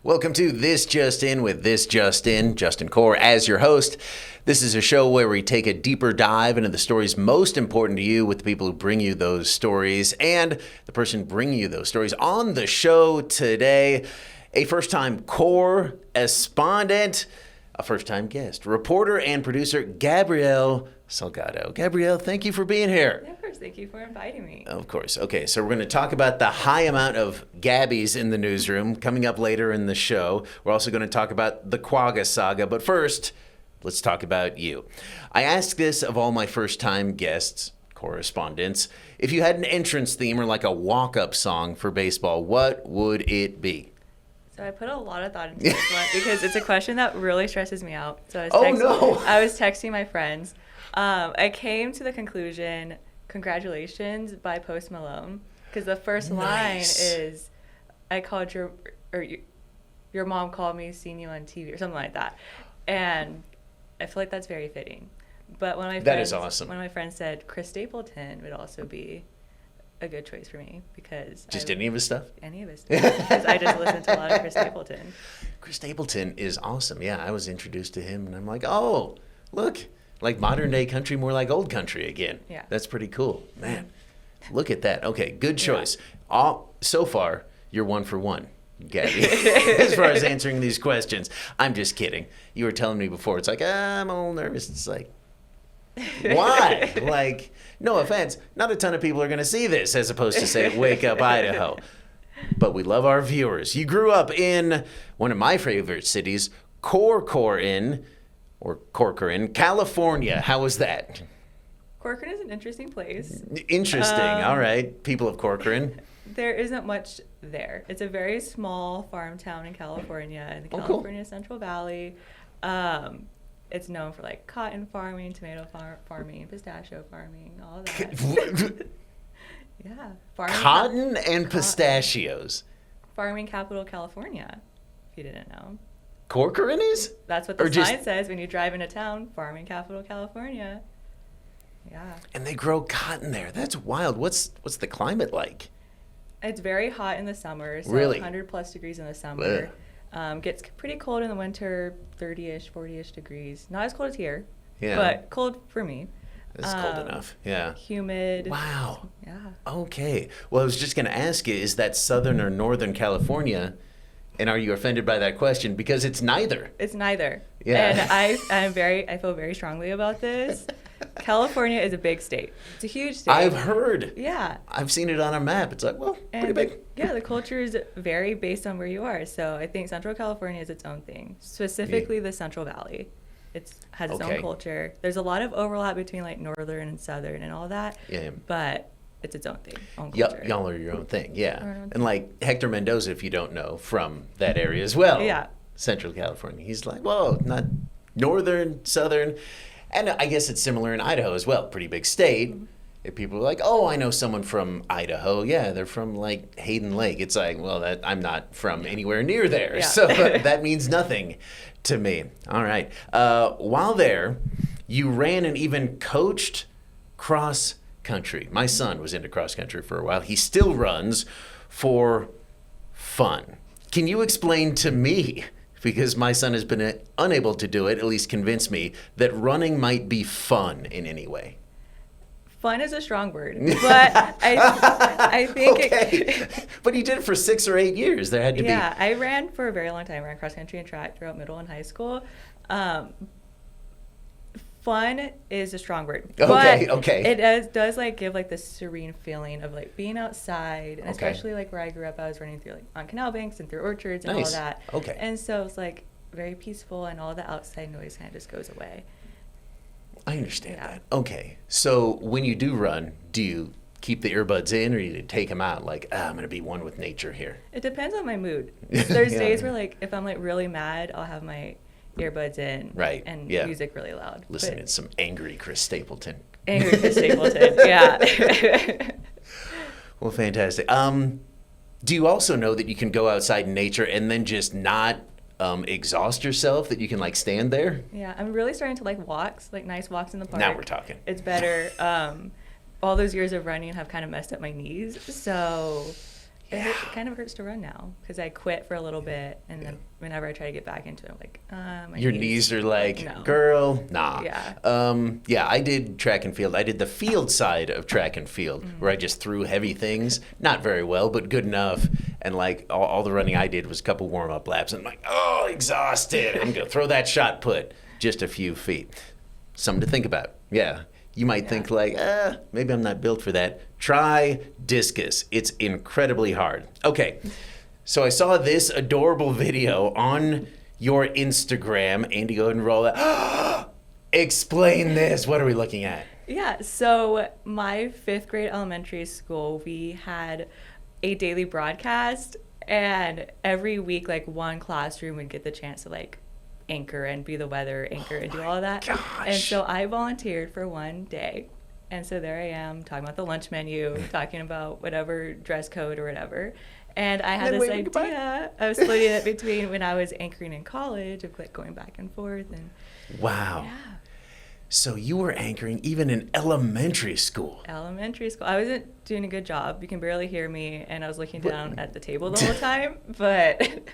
Welcome to This Just In with This Just In, Justin Core as your host. This is a show where we take a deeper dive into the stories most important to you with the people who bring you those stories and the person bringing you those stories. On the show today, a first-time correspondent, a first-time guest, reporter and producer, Gabrielle Salgado. Gabrielle, thank you for being here. Yeah, of course. Thank you for inviting me. Of course. Okay, so we're going to talk about the high amount of Gabbys in the newsroom coming up later in the show. We're also going to talk about the quagga saga. But first, let's talk about you. I ask this of all my first-time guests, correspondents. If you had an entrance theme or like a walk-up song for baseball, what would it be? So I put a lot of thought into this one because it's a question that really stresses me out. So I was texting my friends. I came to the conclusion, congratulations by Post Malone, because the first line is, I called your mom called me, seen you on TV or something like that. And I feel like that's very fitting. But that is awesome. One of my friends said Chris Stapleton would also be a good choice for me because any of his stuff? Any of his stuff. Because I just listened to a lot of Chris Stapleton. Chris Stapleton is awesome. Yeah, I was introduced to him and I'm like, oh, look. Like modern day country, more like old country again. Yeah. That's pretty cool. Man, look at that. Okay, good choice. Yeah. So far, you're 1 for 1, Gabby, as far as answering these questions. I'm just kidding. You were telling me before, it's like, I'm a little nervous. It's like, why? Like, no offense, not a ton of people are going to see this as opposed to, say, Wake Up, Idaho. But we love our viewers. You grew up in one of my favorite cities, Corcoran, California. How was that? Corcoran is an interesting place. Interesting. All right. People of Corcoran. There isn't much there. It's a very small farm town in California, in the California Central Valley. It's known for like cotton farming, tomato farming, pistachio farming, all that. Yeah. Cotton and pistachios. Farming capital California, if you didn't know. Corcoran is? That's what the sign says when you drive into town, farming capital California. Yeah. And they grow cotton there. That's wild. What's the climate like? It's very hot in the summer, so really? 100 plus degrees in the summer. Gets pretty cold in the winter, 30-ish, 40-ish degrees. Not as cold as here, but cold for me. It's cold enough, yeah. Humid. Wow. Yeah. Okay. Well, I was just going to ask you, is that Southern or Northern California? And are you offended by that question? Because it's neither. It's neither. Yeah. And I feel very strongly about this. California is a big state. It's a huge state. I've heard. Yeah. I've seen it on a map. It's like, well, pretty big. Yeah, the culture is very based on where you are. So I think Central California is its own thing. Specifically the Central Valley. It has its own culture. There's a lot of overlap between like Northern and Southern and all that. Yeah. But it's its own thing. Yep, y'all are your own thing, yeah. And like Hector Mendoza, if you don't know, from that area as well. Yeah. Central California. He's like, whoa, not Northern, Southern. And I guess it's similar in Idaho as well. Pretty big state. Mm-hmm. If people are like, oh, I know someone from Idaho. Yeah, they're from like Hayden Lake. It's like, well, I'm not from anywhere near there. Yeah. So that means nothing to me. All right. While there, you ran and even coached cross country. My son was into cross country for a while. He still runs for fun. Can you explain to me, because my son has been unable to do it, at least convince me, that running might be fun in any way? Fun is a strong word, but I think But you did it for 6 or 8 years. There had to be. Yeah, I ran for a very long time. I ran cross country and track throughout middle and high school. Fun is a strong word. Okay. It does like give like this serene feeling of like being outside, and especially like where I grew up, I was running through like on canal banks and through orchards and all that. Okay. And so it's like very peaceful, and all the outside noise kind of just goes away. I understand that. Okay. So when you do run, do you keep the earbuds in, or you take them out? Like, I'm going to be one with nature here. It depends on my mood. There's days where like if I'm like really mad, I'll have my earbuds in, and music really loud. Listening to some angry Chris Stapleton. Angry Chris Stapleton, yeah. Well, fantastic. Do you also know that you can go outside in nature and then just not exhaust yourself, that you can like stand there? Yeah, I'm really starting to like walks, like nice walks in the park. Now we're talking. It's better. All those years of running have kind of messed up my knees, so It kind of hurts to run now because I quit for a little bit, and then whenever I try to get back into it, I'm like, my your knees are like, no. girl, nah. Yeah. I did track and field. I did the field side of track and field where I just threw heavy things, not very well, but good enough. And like all the running I did was a couple warm-up laps, and I'm like, oh, exhausted. I'm gonna throw that shot put just a few feet. Something to think about. Yeah. You might think like, maybe I'm not built for that. Try discus. It's incredibly hard. Okay, so I saw this adorable video on your Instagram. Andy, go ahead and roll that. Explain this. What are we looking at? Yeah, so my 5th grade elementary school, we had a daily broadcast, and every week, like, one classroom would get the chance to, like, anchor and be the weather anchor and do all of that. Gosh. And so I volunteered for one day. And so there I am talking about the lunch menu, talking about whatever dress code or whatever. And I had this idea of splitting it between when I was anchoring in college of like going back and forth. And wow. Yeah. So you were anchoring even in elementary school. Elementary school. I wasn't doing a good job. You can barely hear me. And I was looking down at the table the whole time. But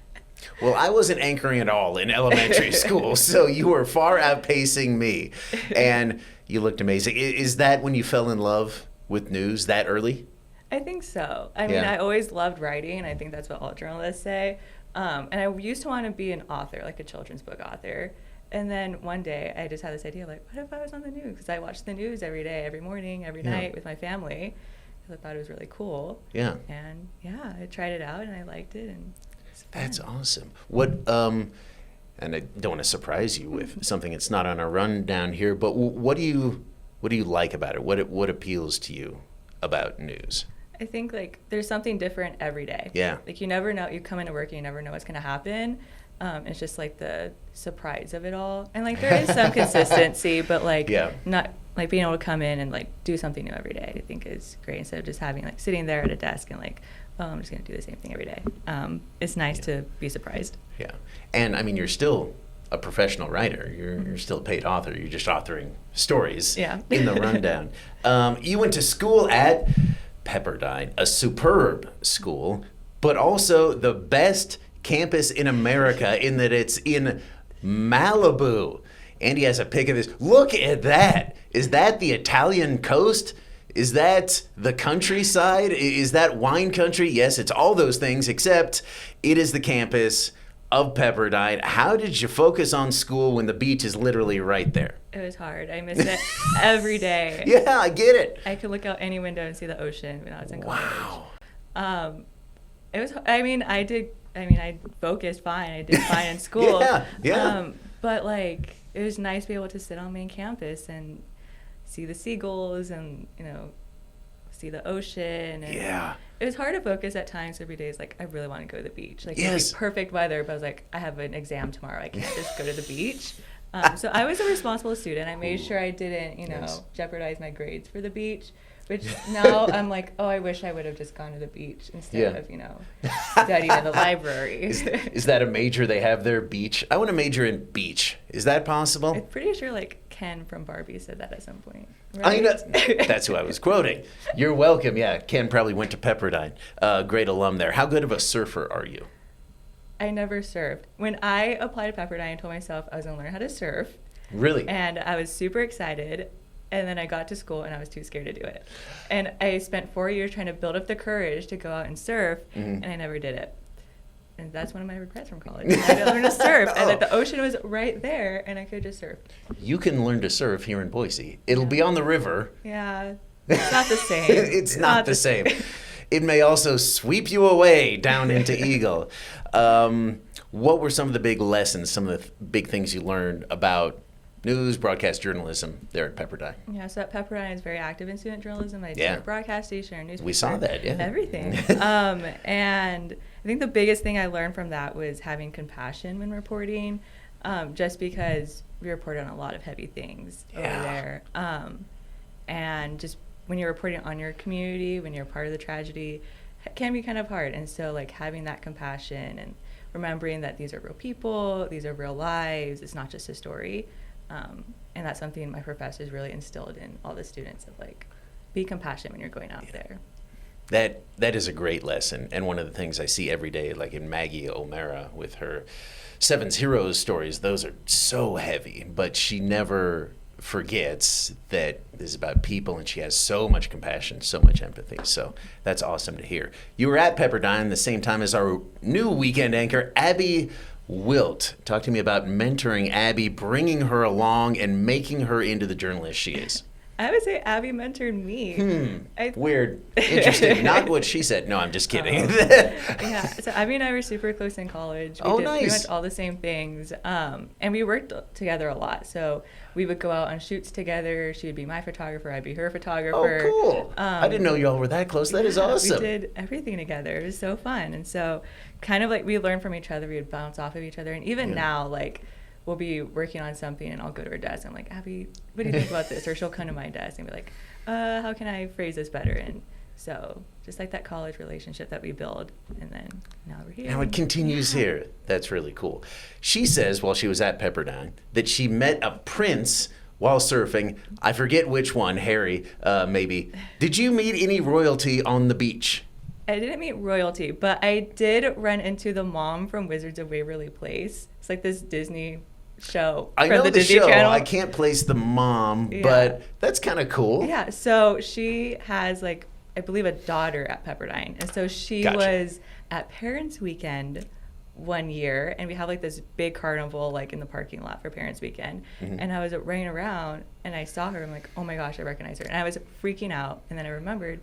well, I wasn't anchoring at all in elementary school, so you were far outpacing me, and you looked amazing. Is that when you fell in love with news that early? I think so. I mean, I always loved writing, and I think that's what all journalists say. And I used to want to be an author, like a children's book author. And then one day, I just had this idea, like, what if I was on the news? Because I watched the news every day, every morning, every night with my family. I thought it was really cool. Yeah. And I tried it out, and I liked it, and that's awesome. What, and I don't want to surprise you with something that's not on our rundown here, but what do you like about it? What appeals to you about news? I think like there's something different every day. Yeah. Like you never know. You come into work and you never know what's gonna happen. It's just like the surprise of it all, and like there is some consistency, but like not like being able to come in and like do something new every day. I think is great instead of just having like sitting there at a desk and like, oh, I'm just going to do the same thing every day. It's nice to be surprised. Yeah. And I mean, you're still a professional writer. You're still a paid author. You're just authoring stories in the rundown. You went to school at Pepperdine, a superb school, but also the best campus in America in that it's in Malibu. Andy has a pic of this. Look at that. Is that the Italian coast? Is that the countryside? Is that wine country? Yes, it's all those things, except it is the campus of Pepperdine. How did you focus on school when the beach is literally right there? It was hard. I missed it every day. Yeah, I get it. I could look out any window and see the ocean when I was in college. Wow. It was, I focused fine. I did fine in school. Yeah. But like, it was nice to be able to sit on main campus and see the seagulls and, see the ocean. And it was hard to focus at times every day. It's like, I really want to go to the beach. Like, it'd be perfect weather, but I was like, I have an exam tomorrow. I can't just go to the beach. So I was a responsible student. I made sure I didn't, jeopardize my grades for the beach. Which now I'm like, oh, I wish I would have just gone to the beach instead of, studying in the library. Is that a major they have there, beach? I want to major in beach. Is that possible? I'm pretty sure like Ken from Barbie said that at some point. Right? I know. That's who I was quoting. You're welcome. Yeah, Ken probably went to Pepperdine. Great alum there. How good of a surfer are you? I never surfed. When I applied to Pepperdine, I told myself I was going to learn how to surf. Really? And I was super excited. And then I got to school and I was too scared to do it. And I spent 4 years trying to build up the courage to go out and surf, and I never did it. And that's one of my regrets from college. I had to learn to surf, and that the ocean was right there, and I could just surf. You can learn to surf here in Boise. It'll be on the river. Yeah, it's not the same. It's not the same. It may also sweep you away down into Eagle. What were some of the big lessons, some of the big things you learned about news, broadcast journalism there at Pepperdine? Yeah, so at Pepperdine, I was very active in student journalism. I did a broadcast station, a newspaper. We saw that, everything. And I think the biggest thing I learned from that was having compassion when reporting, just because we reported on a lot of heavy things over there. And just when you're reporting on your community, when you're part of the tragedy, it can be kind of hard. And so like having that compassion and remembering that these are real people, these are real lives, it's not just a story. And that's something my professors really instilled in all the students of like, be compassionate when you're going out there. That is a great lesson, and one of the things I see every day, like in Maggie O'Mara with her Seven's Heroes stories, those are so heavy, but she never forgets that this is about people, and she has so much compassion, so much empathy. So that's awesome to hear. You were at Pepperdine the same time as our new weekend anchor, Abby Wilt. Talk to me about mentoring Abby, bringing her along, and making her into the journalist she is. I would say Abby mentored me. Weird. Interesting. Not what she said. No, I'm just kidding. Yeah. So Abby and I were super close in college. We did nice. pretty much all the same things. And we worked together a lot. So we would go out on shoots together. She would be my photographer. I'd be her photographer. Oh, cool. I didn't know y'all were that close. That is awesome. We did everything together. It was so fun. And so kind of like we learned from each other. We would bounce off of each other. And even now, like, we'll be working on something and I'll go to her desk. I'm like, Abby, what do you think about this? Or she'll come to my desk and be like, how can I phrase this better? And so just like that college relationship that we build, and then now we're here. Now it continues here. That's really cool. She says while she was at Pepperdine that she met a prince while surfing. I forget which one, Harry, maybe. Did you meet any royalty on the beach? I didn't meet royalty, but I did run into the mom from Wizards of Waverly Place. It's like this Disney show. I know the Disney show. Channel. I can't place the mom, but that's kind of cool. Yeah, so she has, like, I believe a daughter at Pepperdine. And so she was at Parents Weekend one year, and we have like this big carnival like in the parking lot for Parents Weekend. And I was running around and I saw her. I'm like, oh my gosh, I recognize her. And I was freaking out. And then I remembered,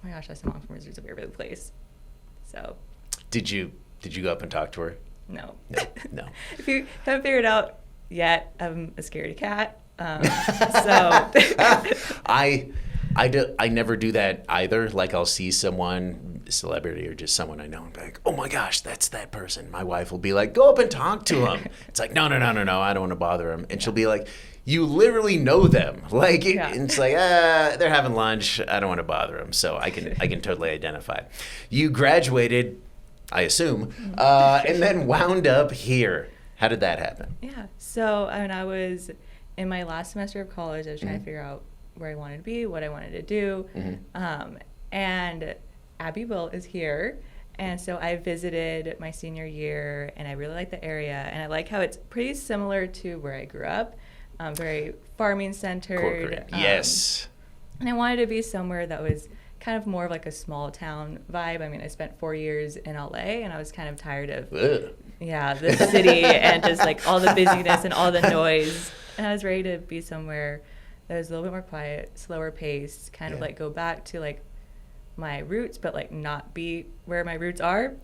oh my gosh, that's the mom from Wizards of Waverly Place. So did you go up and talk to her? No. No. If you haven't figured out yet, I'm a scaredy cat. I never do that either. Like I'll see someone, a celebrity or just someone I know, and be like, oh my gosh, that's that person. My wife will be like, go up and talk to him. It's like, no, I don't want to bother him. And she'll be like, you literally know them. Like, and it's like, they're having lunch. I don't want to bother them. So I can totally identify. You graduated, I assume, and then wound up here. How did that happen? Yeah. So I was in my last semester of college. I was trying to figure out where I wanted to be, what I wanted to do. And Abby Wilt is here. And so I visited my senior year, and I really like the area. And I like how it's pretty similar to where I grew up, very farming centered. Corporate. Yes. And I wanted to be somewhere that was kind of more of like a small town vibe. I mean, I spent 4 years in LA, and I was kind of tired of the city and just like all the busyness and all the noise. And I was ready to be somewhere that was a little bit more quiet, slower paced, kind of like go back to like my roots, but like not be where my roots are.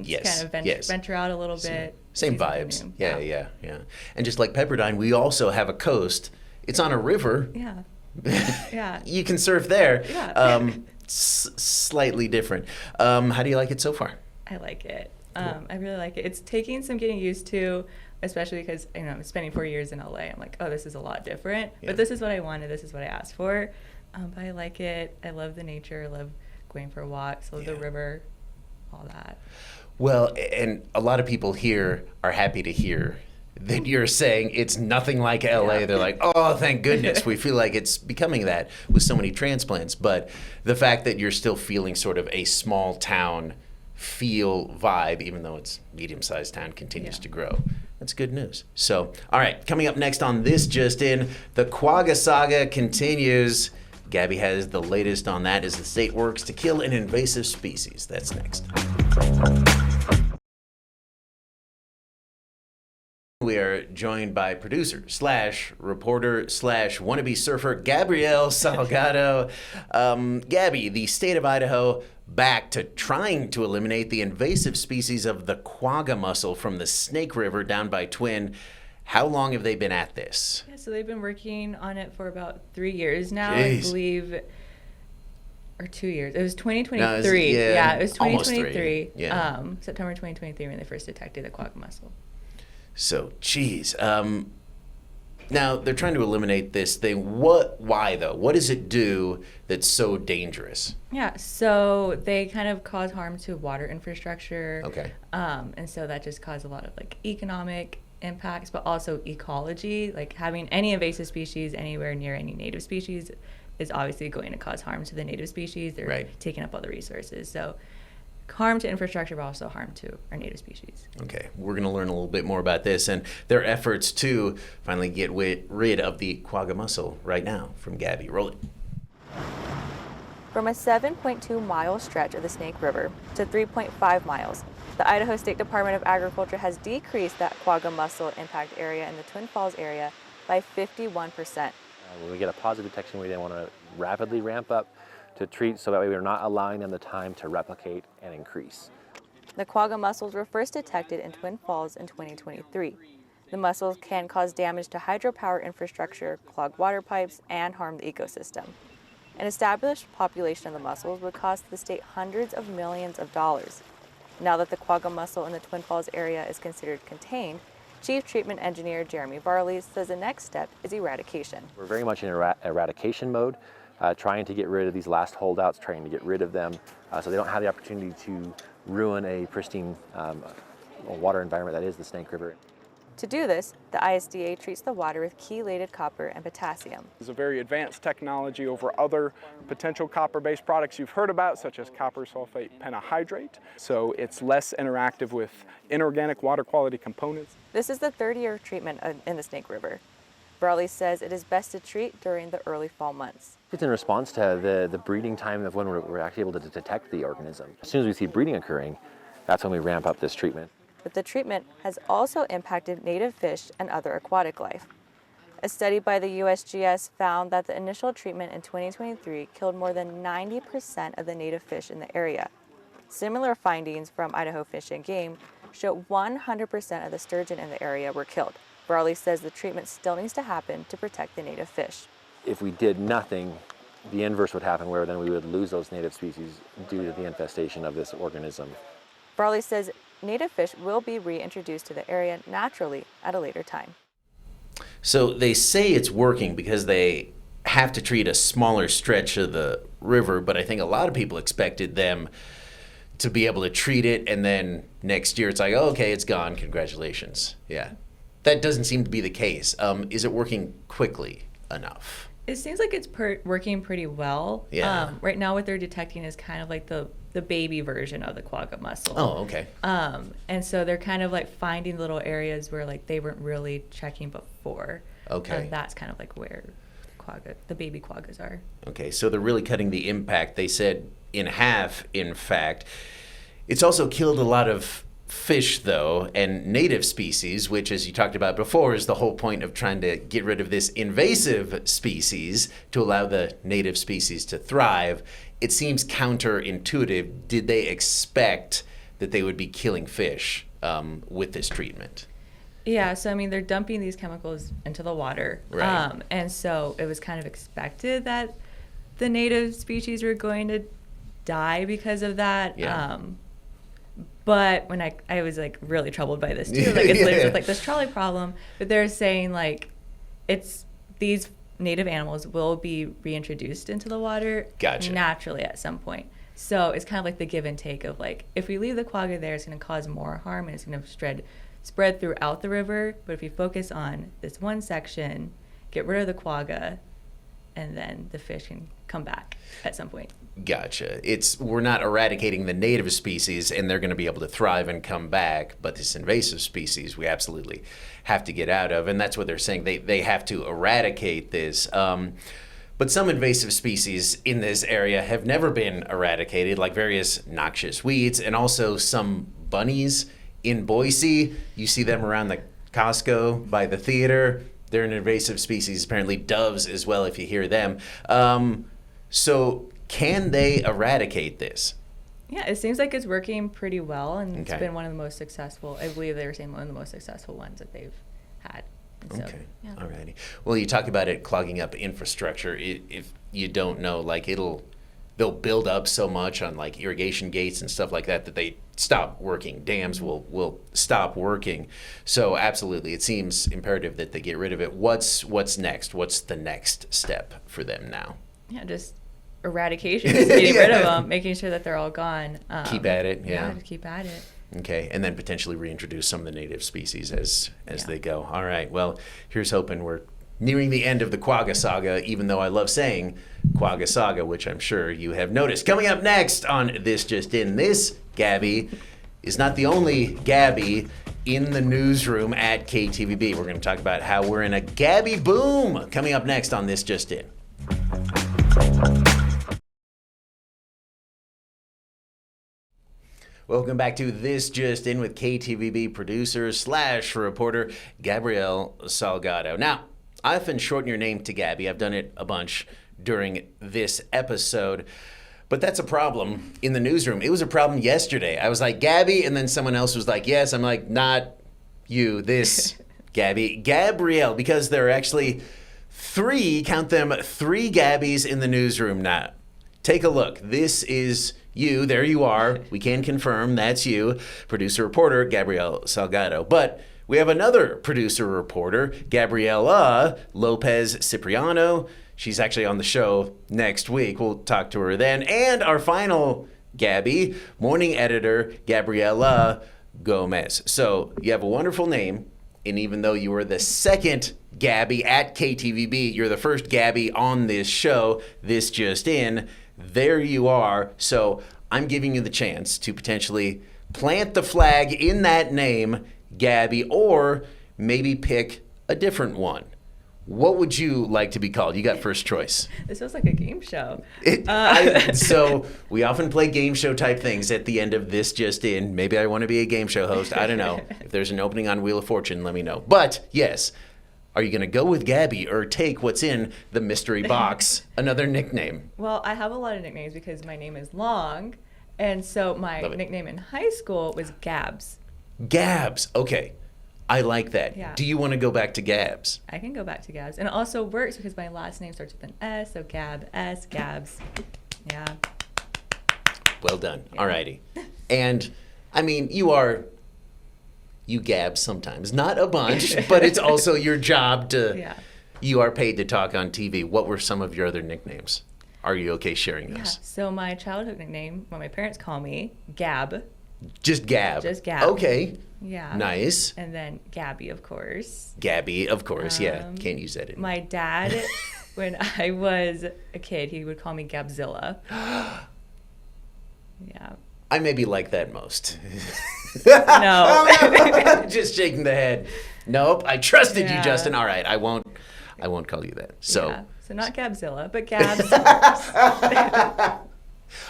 Just kind of venture out a little bit. Same vibes. Yeah. And just like Pepperdine, we also have a coast. It's on a river. Yeah. You can surf there. Yeah. Slightly different. How do you like it so far? I like it. I really like it. It's taking some getting used to, especially because I'm spending 4 years in LA. I'm like, oh, this is a lot different. But this is what I wanted. This is what I asked for. But I like it. I love the nature. I love going for walks. I love the river, all that. Well, and a lot of people here are happy to hear that you're saying it's nothing like LA. They're like, oh, thank goodness. We feel like it's becoming that with so many transplants. But the fact that you're still feeling sort of a small town feel vibe, even though it's medium-sized town, continues to grow. That's good news. So, all right, coming up next on this Just In, the quagga saga continues. Gabby has the latest on that as the state works to kill an invasive species. That's next. We are joined by producer / reporter / wannabe surfer Gabrielle Salgado. Gabby, the state of Idaho back to trying to eliminate the invasive species of the quagga mussel from the Snake River down by Twin. How long have they been at this? Yeah, so they've been working on it for about 3 years now, Jeez. I believe, or 2 years. It was 2023. No, it was 2023. Almost 3. Yeah. September 2023 when they first detected the quagga mussel. So, geez. Now, they're trying to eliminate this thing. Why, though? What does it do that's so dangerous? Yeah, so they kind of cause harm to water infrastructure. Okay. And so that just caused a lot of, like, economic impacts, but also ecology. Like, having any invasive species anywhere near any native species is obviously going to cause harm to the native species. They're Right. taking up all the resources. So harm to infrastructure, but also harm to our native species. Okay, we're going to learn a little bit more about this and their efforts to finally get rid of the quagga mussel right now from Gabby. Roll it. From a 7.2-mile stretch of the Snake River to 3.5 miles, the Idaho State Department of Agriculture has decreased that quagga mussel impact area in the Twin Falls area by 51%. When we get a positive detection, we then want to rapidly ramp up to treat so that way we're not allowing them the time to replicate and increase. The quagga mussels were first detected in Twin Falls in 2023. The mussels can cause damage to hydropower infrastructure, clog water pipes, and harm the ecosystem. An established population of the mussels would cost the state hundreds of millions of dollars. Now that the quagga mussel in the Twin Falls area is considered contained, Chief Treatment Engineer Jeremy Varley says the next step is eradication. We're very much in eradication mode, trying to get rid of these last holdouts, trying to get rid of them so they don't have the opportunity to ruin a pristine water environment that is the Snake River. To do this, the ISDA treats the water with chelated copper and potassium. It's a very advanced technology over other potential copper-based products you've heard about, such as copper sulfate pentahydrate. So it's less interactive with inorganic water quality components. This is the third year of treatment in the Snake River. Varley says it is best to treat during the early fall months. It's in response to the breeding time of when we're actually able to detect the organism. As soon as we see breeding occurring, that's when we ramp up this treatment. But the treatment has also impacted native fish and other aquatic life. A study by the USGS found that the initial treatment in 2023 killed more than 90% of the native fish in the area. Similar findings from Idaho Fish and Game show 100% of the sturgeon in the area were killed. Varley says the treatment still needs to happen to protect the native fish. If we did nothing, the inverse would happen, where then we would lose those native species due to the infestation of this organism. Varley says native fish will be reintroduced to the area naturally at a later time. So they say it's working because they have to treat a smaller stretch of the river, but I think a lot of people expected them to be able to treat it and then next year it's like, oh, okay, it's gone, congratulations. Yeah. That doesn't seem to be the case. Is it working quickly enough? It seems like it's working pretty well. Yeah. Right now what they're detecting is kind of like the baby version of the quagga mussel. Oh, okay. And so they're kind of like finding little areas where like they weren't really checking before. Okay. And that's kind of like where the baby quaggas are. Okay, so they're really cutting the impact, they said, in half, in fact. It's also killed a lot of fish, though, and native species, which, as you talked about before, is the whole point of trying to get rid of this invasive species to allow the native species to thrive. It seems counterintuitive. Did they expect that they would be killing fish with this treatment? Yeah, so I mean, they're dumping these chemicals into the water. Right. And so it was kind of expected that the native species were going to die because of that. Yeah. But when I was like really troubled by this too. Like it's literally like this trolley problem, but they're saying like it's these native animals will be reintroduced into the water naturally at some point. So it's kind of like the give and take of like, if we leave the quagga there, it's going to cause more harm and it's going to spread throughout the river. But if we focus on this one section, get rid of the quagga, and then the fish can come back at some point. Gotcha. We're not eradicating the native species and they're going to be able to thrive and come back, but this invasive species we absolutely have to get out of, and that's what they're saying. They have to eradicate this. But some invasive species in this area have never been eradicated, like various noxious weeds and also some bunnies in Boise. You see them around the Costco by the theater. They're an invasive species. Apparently doves as well, if you hear them. So can they eradicate this? Yeah, it seems like it's working pretty well, and it's been one of the most successful. I believe they were saying one of the most successful ones that they've had. So, okay. Yeah. Alrighty. Well, you talk about it clogging up infrastructure. If you don't know, like they'll build up so much on like irrigation gates and stuff like that they stop working. Dams will stop working. So absolutely, it seems imperative that they get rid of it. What's next? What's the next step for them now? Yeah, just eradication, just getting rid of them, making sure that they're all gone. Keep at it. Yeah, just keep at it. Okay, and then potentially reintroduce some of the native species as they go. All right, well, here's hoping we're nearing the end of the Quagga saga, even though I love saying Quagga saga, which I'm sure you have noticed. Coming up next on This Just In, this Gabby is not the only Gabby in the newsroom at KTVB. We're going to talk about how we're in a Gabby boom. Coming up next on This Just In. Welcome back to This Just In with KTVB producer / reporter Gabrielle Salgado. Now, I often shorten your name to Gabby. I've done it a bunch during this episode, but that's a problem in the newsroom. It was a problem yesterday. I was like, Gabby, and then someone else was like, yes. I'm like, not you, this Gabby. Gabrielle, because there are actually three, count them, three Gabbys in the newsroom now. Take a look. This is you. There you are. We can confirm that's you, producer reporter Gabrielle Salgado. But we have another producer reporter, Gabriela Lopez Cipriano. She's actually on the show next week. We'll talk to her then. And our final Gabby, morning editor Gabriela Gomez. So you have a wonderful name. And even though you were the second Gabby at KTVB, you're the first Gabby on this show, This Just In. There you are. So I'm giving you the chance to potentially plant the flag in that name, Gabby, or maybe pick a different one. What would you like to be called? You got first choice. This feels like a game show. So we often play game show type things at the end of This Just In. Maybe I want to be a game show host. I don't know. If there's an opening on Wheel of Fortune, let me know. But yes, are you going to go with Gabby or take what's in the mystery box, another nickname? Well, I have a lot of nicknames because my name is long. And so my nickname in high school was Gabbs. Gabbs. Okay. I like that. Yeah. Do you want to go back to Gabbs? I can go back to Gabbs. And it also works because my last name starts with an S, so Gabbs. Yeah. Well done. Yeah. Alrighty. And, I mean, you gab sometimes. Not a bunch, but it's also your job to, Yeah. You are paid to talk on TV. What were some of your other nicknames? Are you okay sharing those? Yeah. So my childhood nickname, what my parents call me, Gab. Just Gab. Just Gab. Okay. Yeah. Nice. And then Gabby, of course. Gabby, of course. Yeah. Can't use that anymore. My dad, when I was a kid, he would call me Gabzilla. Yeah. I maybe like that most. No. Just shaking the head. Nope. I trusted you, Yeah. Justin. All right. I won't call you that. So. Yeah. So not Gabzilla, but Gabs.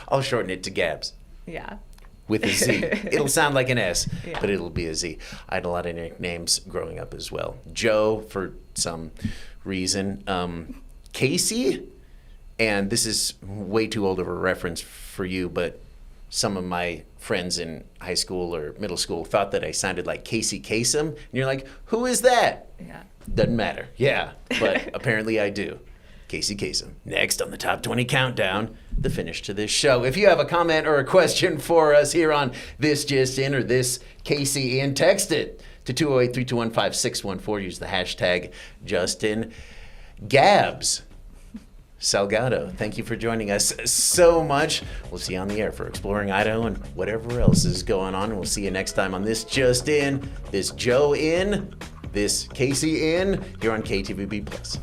I'll shorten it to Gabs. Yeah. With a Z. It'll sound like an S, Yeah. but it'll be a Z. I had a lot of nicknames growing up as well. Joe, for some reason. Casey, and this is way too old of a reference for you, but some of my friends in high school or middle school thought that I sounded like Casey Kasem. And you're like, who is that? Yeah. Doesn't matter. Yeah, but apparently I do. Casey Kasem. Next on the Top 20 Countdown, the finish to this show. If you have a comment or a question for us here on This Just In or This Casey In, text it to 208-321-5614. Use the hashtag JustIN. Gabbs Salgado, thank you for joining us so much. We'll see you on the air for Exploring Idaho and whatever else is going on. We'll see you next time on This Just In, This Joe In, This Casey In, here on KTVB+.